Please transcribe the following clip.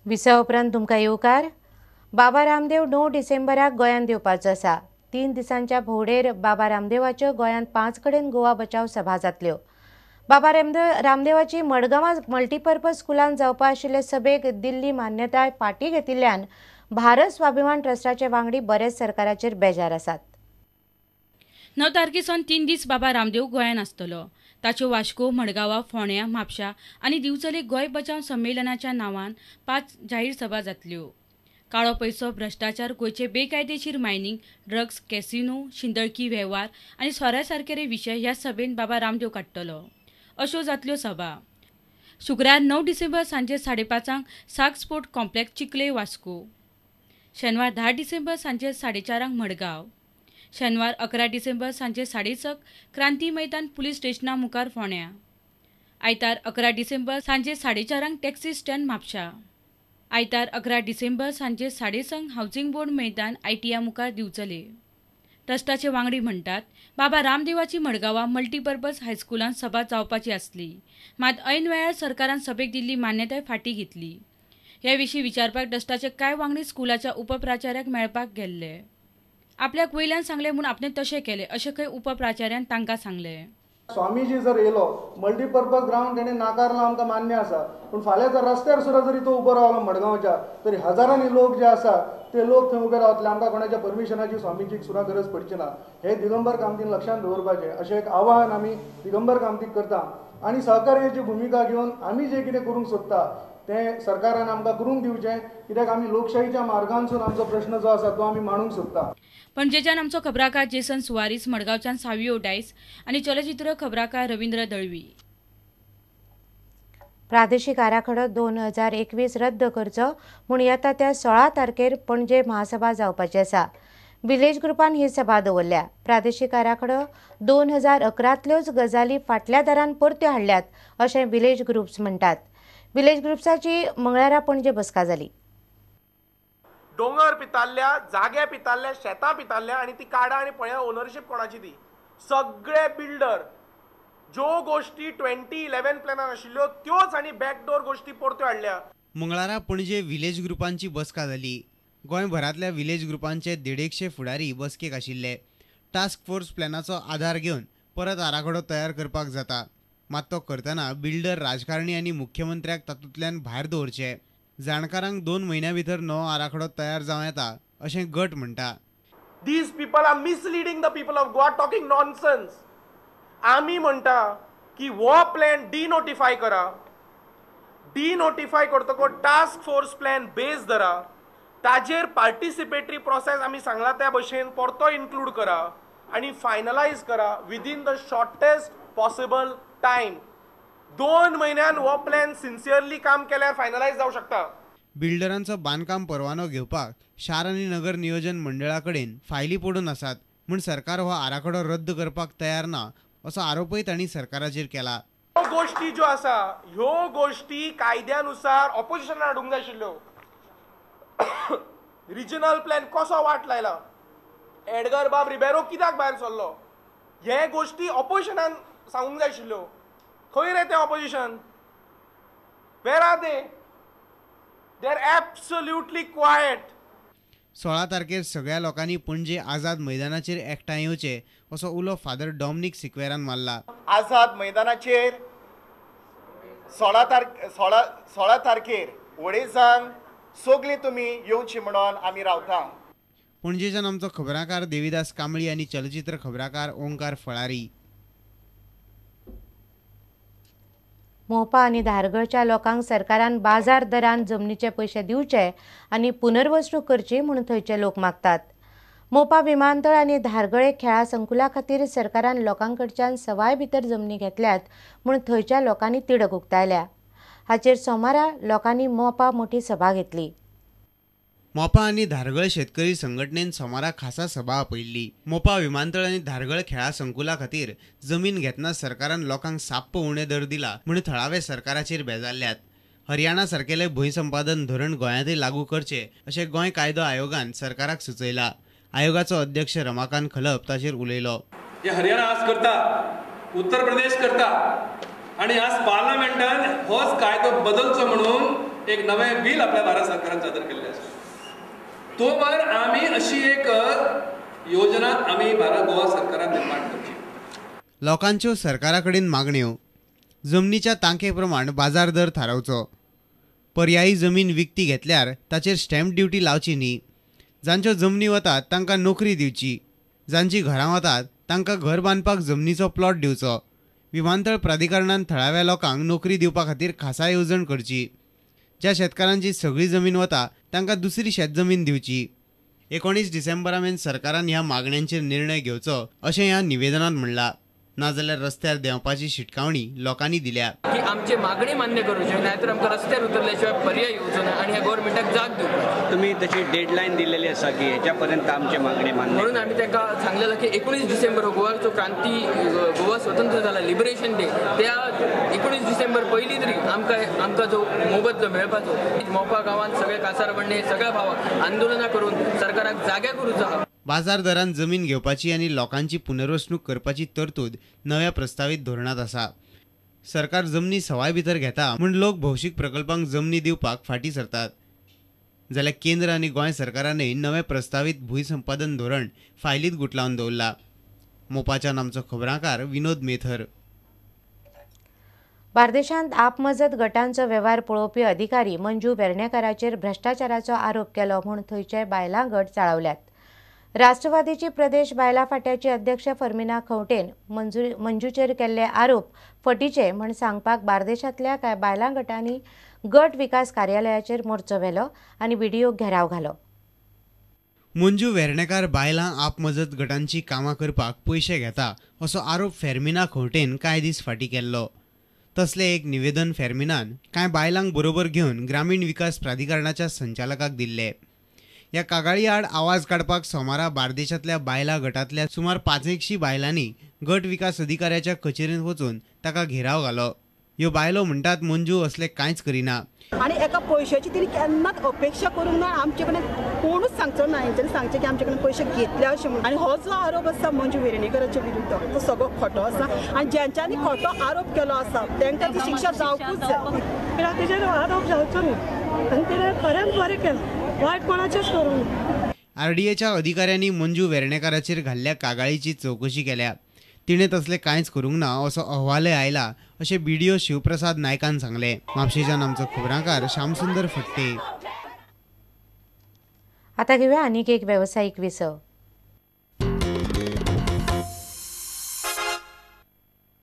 Visa उपरांत तुमकां येवकार। बाबा रामदेव 9 डिसेंबराक गोंयांत येवपाचो आसा। 3 दिसांच्या भोंवडेर बाबा रामदेवाच्यो गोंयांत 5 कडेन गोवा बचाव सभा जातल्यो। बाबा रामदेवाची मडगांवां मल्टीपर्पज स्कुलान जावपा आशिल्ले सभेक दिल्ली मान्यताय फाटीं घेतिल्ल्यान भारत स्वाभिमान ट्रस्टाचे वांगडी बरेच सरकाराचेर बेजार आसात। 9 तारखेसावन 3 दीस बाबा रामदेव गोंयांत आसतलो। ताच्यो वास्को, मडगांवां, फोंड्यां, म्हापशा आनी दिवचले गोंय बचाव संमेलनाच्या नांवान 5 जाहीर सभा जातल्यो। काळो पैसो, भ्रष्टाचार, गोंयचे बेकायदेशीर मायनिंग, ड्रग्स, कॅसिनो, शिंदळकी वेव्हार आनी सोऱ्यासारके विशय ह्या सभेन बाबा रामदेव काडटलो। अश्यो जातल्यो सभा। शुक्रार 9 डिसेंबर सांजे 5:30 साग स्पोर्ट कॉम्प्लेक्स चिखले, वास्को। शेनवार 10 डिसेंबर सांजे 4:30 मडगांव। शेनवार 11 डिसेंबर सांजे 6:30 क्रांती मैदान पुलीस स्टेशना मुखार फोंड्यां। आयतार 11 डिसेंबर सांजे 4:30 टॅक्सी स्टँड म्हापशा। आयतार 11 डिसेंबर सांजे 6:30 हावसिंग बोर्ड मैदान ITIA मुखार दिवचले। ट्रस्टाचे वांगडी म्हणटात बाबा रामदेवाची मडगांवां मल्टीपर्पज हायस्कुलान सभा जावपाची आसली, मात ऐन वेळार सरकारान सभेक दिल्ली मान्यताय फाटीं घेतली। ह्या विशीं विचारपाक ट्रस्टाचे कांय वांगडी स्कुलाच्या उपप्राचार्याक मेळपाक गेल्ले। आपल्याक वयल्यान सांगले म्हूण आपणे तशें केलें अशें खंय उपप्राचार्यान तांकां सांगलें। स्वामीजी जर येलो मल्टीपर्पज ग्राउंड तेणे नाकारलो आमकां मान्य आसा, पूण फाल्यां जर रस्त्यार सुद्दां जरी तो उबो रावलो मडगांवच्या, तरी हजारांनी लोक जे आसा ते लोक थंय उबे रावतले। आमकां कोणाच्या परमिशनाची स्वामीजीक सुद्दां गरज पडची ना। हे दिगंबर कामतीन लक्षांत दवरपाचें अशें एक आवाहन आमी दिगंबर कामतीक करता। आनी सहकार्याची भुमिका घेवन आमी जें कितें करूंक सोदता तें सरकारान आमकां करूंक दिवचें, कित्याक आमी लोकशाहीच्या मार्गांसून आमचो प्रश्न जो आसा तो आमी मांडूंक सोदता। पणजेच्यान आमचो खबराकार जेसन सुवारीस, मडगांवच्यान सावियो डायस आनी चलचित्र खबराकार रवींद्र दळवी। प्रादेशीक आराखडो 2021 रद्द करचो म्हूण येता त्या 16 तारखेर पणजे महासभा जावपाची आसा। विलेज ग्रुपान ही सभा दवरल्या। प्रादेशीक आराखडो 2011तल्योच गजाली फाटल्या दारान परत्यो हाडल्यात अशें विलेज ग्रुप्स म्हणटात। विलेज ग्रुप्साची मंगळारा पणजे बसका जाली। डोंगर पिताल्ल्या, जागे पिताल्ल्या, शेतां पिताल्ल्या आनी ती काडा आनी पळया ओनरशीप कोणाची ती। सगळे बिल्डर ज्यो गोष्टी 2011 प्लॅनान आशिल्ल्यो त्योच आनी बॅकडोर गोष्टी परत्यो हाडल्या। मंगळारा पणजे विलेज ग्रुपांची बसका जाली। गोंयभरांतल्या विलेज ग्रुपांचे 150 फुडारी बसकेक आशिल्ले। टास्क फोर्स प्लॅनाचो आधार घेवन परत आराखडो तयार करपाक जाता, मात तो करतना बिल्डर, राजकारणी आनी मुख्यमंत्र्याक तातूंतल्यान भायर दवरचे। जाणकारांक 2 म्हयन्यां भितर नवो आराखडो तयार जावं येता अशें गट म्हणटा। These people are misleading the people of Goa, talking nonsense. आमी म्हणटा की वो प्लॅन डिनोटिफाय करा। डिनोटिफाय करतकच टास्क फोर्स प्लॅन बेस धरा, ताजेर पार्टिसिपेटरी प्रोसेस आमी सांगला त्या भशेन परतो इन्क्लूड करा आनी फायनलायज करा within the shortest possible time. 2 म्हयन्यान हो प्लॅन सिन्सियरली काम केल्यार फायनलायज जावं शकता। बिल्डरांचो बांदकाम परवानो घेवपाक शार आनी नगर नियोजन मंडळा कडेन फायली पडून आसात, म्हूण सरकार हो आराखडो रद्द करपाक तयार ना असो आरोपय तांणी सरकाराचेर केला। ह्यो गोष्टी ज्यो आसा ह्यो गोष्टी कायद्यानुसार ऑपोजिशनान हाडूंक जाय आशिल्ल्यो। रिजनल प्लॅन कसो वाट लायला, एडगर बाब रिबेरो कित्याक भायर सरलो, हे गोष्टी ऑपोजिशनान सांगूंक जाय आशिल्ल्यो। खंय रे ते opposition? Where are they? They are absolutely quiet. 16 तारखेर सगळ्या लोकांनी पणजे आझाद मैदानाचेर एकठांय येवचे असो उलो फादर डॉमिनिक सिक्वेरान मारला। आझाद मैदानाचेर 16 तारखेर वडेजांक सगळीं तुमी येवची म्हणून आमी रावता। पणजेच्यान आमचो खबराकार देविदास कांबळी आनी चलचित्र खबराकार ओंकार फळारी। मोपा आनी धारगळच्या लोकांक सरकारान बाजार दरान जमनीचे पयशे दिवचे आनी पुनर्वसणूक करची म्हूण थंयचे लोक मागतात। मोपा विमानतळ आनी धारगळे खेळा संकुला खातीर सरकारान लोकांकडच्यान सवाय भितर जमनी घेतल्यात म्हूण थंयच्या लोकांनी तिडक उक्तायल्या। हाचेर सोमारा लोकांनी मोपा मोठी सभा घेतली। मोपा आनी धारगळ शेतकरी संघटनेन सोमारा खासा सभा आपयल्ली। मोपा विमानतळ आनी धारगळ खेळा संकुला खातीर जमीन घेतना सरकारान लोकांक साप्प उणे दर दिला म्हूण थळावे सरकाराचेर बेजारल्यात। हरियाणा सारकेले भूंयसंपादन धोरण गोंयांतय लागू करचे अशें गोंय कायदो आयोगान सरकाराक सुचयला। आयोगाचो अध्यक्ष रमाकांत खलप ताचेर उलयलो। हरियाणा आज करता, उत्तर प्रदेश करता, आणि आज पार्लमेंटान होच कायदो बदलचो म्हणून एक नवें बिल आपल्या भारत सरकारान सादर केल्लें आसा. तो भायर आमी अशी एक योजना आमी भारत गोवा सरकारान निर्माण करची. लोकांच्यो सरकारा कडेन मागण्यो. जमनीच्या तांके प्रमाण बाजार दर थारावचो. पर्यायी जमीन विकती घेतल्यार ताचेर स्टॅम्प ड्युटी लावची न्ही. जांच्यो जमनी वतात तांकां नोकरी दिवची. जांची घरां वतात तांकां घर बांदपाक जमनीचो प्लॉट दिवचो. विमानतळ प्राधिकरणान थळाव्या लोकांक नोकरी दिवपा खातीर खासा येवजण करची. ज्या शेतकारांची सगळी जमीन वता तांकां दुसरी शेतजमीन दिवची. 19 डिसेंबरामेरेन सरकारान ह्या मागण्यांचेर निर्णय घेवचो अशें ह्या निवेदनांत म्हणलां. नाजाल्यार रस्त्यार देंवपाची शिटकावणी लोकांनी दिल्या. की आमचे मागणी मान्य करूचे नाहीतर आमकां रस्त्यार उतरल्याशिवाय पर्याय येवचो ना आणि ह्या गव्हर्नमेंटाक जाग दिवपाची. तुम्ही तशी डेडलाईन दिलेली आसा की हेच्यापर्यंत आमचे मागणी मान्य. म्हणून आम्ही तांकां सांगलेलं की 19 डिसेंबर हो गोवाचो क्रांती गोवा स्वतंत्र जाला लिबरेशन डे त्या 19 डिसेंबर पयलीं तरी आमकां जो मोबदलो मेळपाचो. मोपा गांवांत सगळे कासारबंडे सगळ्या भावाक आंदोलनां करून सरकाराक जाग्या करूचो आहा. बाजार दरान जमीन घेवपाची आनी लोकांची पुनर्वसणूक करपाची तरतूद नव्या प्रस्तावित धोरणात आसा. सरकार जमनी सवाय भितर घेता म्हूण लोक भौशीक प्रकल्पांक जमनी दिवपाक फाटीं सरतात. जाल्यार केंद्र आनी गोंय सरकारानय नवें प्रस्तावित भूंयसंपादन धोरण फायलीत गुटलावन दवरला. मोपाच्यान आमचो खबराकार विनोद मेथर. बार्देशांत आपमजत गटांचो वेव्हार पळोवपी अधिकारी मंजू वेर्णेकाराचेर भ्रष्टाचाराचो आरोप केलो म्हूण थंयचे बायलां गट चाळवल्यात. राष्ट्रवादीची प्रदेश बायलां फांट्याची अध्यक्ष फर्मिना खंवटेन मंजूचेर केल्ले आरोप फटीचे म्हूण सांगपाक बार्देशांतल्या कांय बायलां गटांनी गट विकास कार्यालयाचेर मोर्चो व्हेलो आनी व्हिडिओ घेराव घालो. मंजू वेर्णेकार बायलां आपमजत गटांची कामां करपाक पयशे घेता असो आरोप फेर्मिना खंवटेन कांय दीस फाटीं केल्लो. तसले एक निवेदन फेर्मिनान कांय बायलांक बरोबर घेवन ग्रामीण विकास प्राधिकरणाच्या संचालकाक दिल्ले. ह्या कागाळी आड आवाज काडपाक सोमारा बार्देशांतल्या बायलां गटांतल्या सुमार 500 बायलांनी गट विकास अधिकाऱ्याच्या कचेरींत वचून ताका घेराव घालो. ह्यो बायलो म्हणटात मंजू असले कांयच करिना आणि एका पयशाची तिणी केन्नाच अपेक्षा करूंक ना. आमचे कडेन कोणूच सांगचो ना. हेंच्यांनी सांगचें की आमचे कडेन पयशे घेतले अशें म्हणून. आनी हो जो आरोप आसा मंजू वेर्णेकाराचे विरुद्ध तो सगळो खोटो आसा आनी ज्यांच्यांनी खोटो आरोप केलो आसा तांकां ती शिक्षा जावपूच जाय. कित्याक तेजेर आरोप जावचो न्ही आनी तिणें खरेंच बरें केलें. वायट कोणाचेच करूंक. आरडीएच्या अधिकाऱ्यांनी मंजू वेर्णेकाराचेर घाल्ल्या कागाळीची चवकशी केल्या. तिणें तसले कांयच करूंक ना असो अहवालय आयला अशें बीडीओ शिवप्रसाद नायकान सांगलें. म्हापशेच्यान आमचो खबराकार श्यामसुंदर फडते. आतां घेवया आनीक एक वेवसायीक विसव.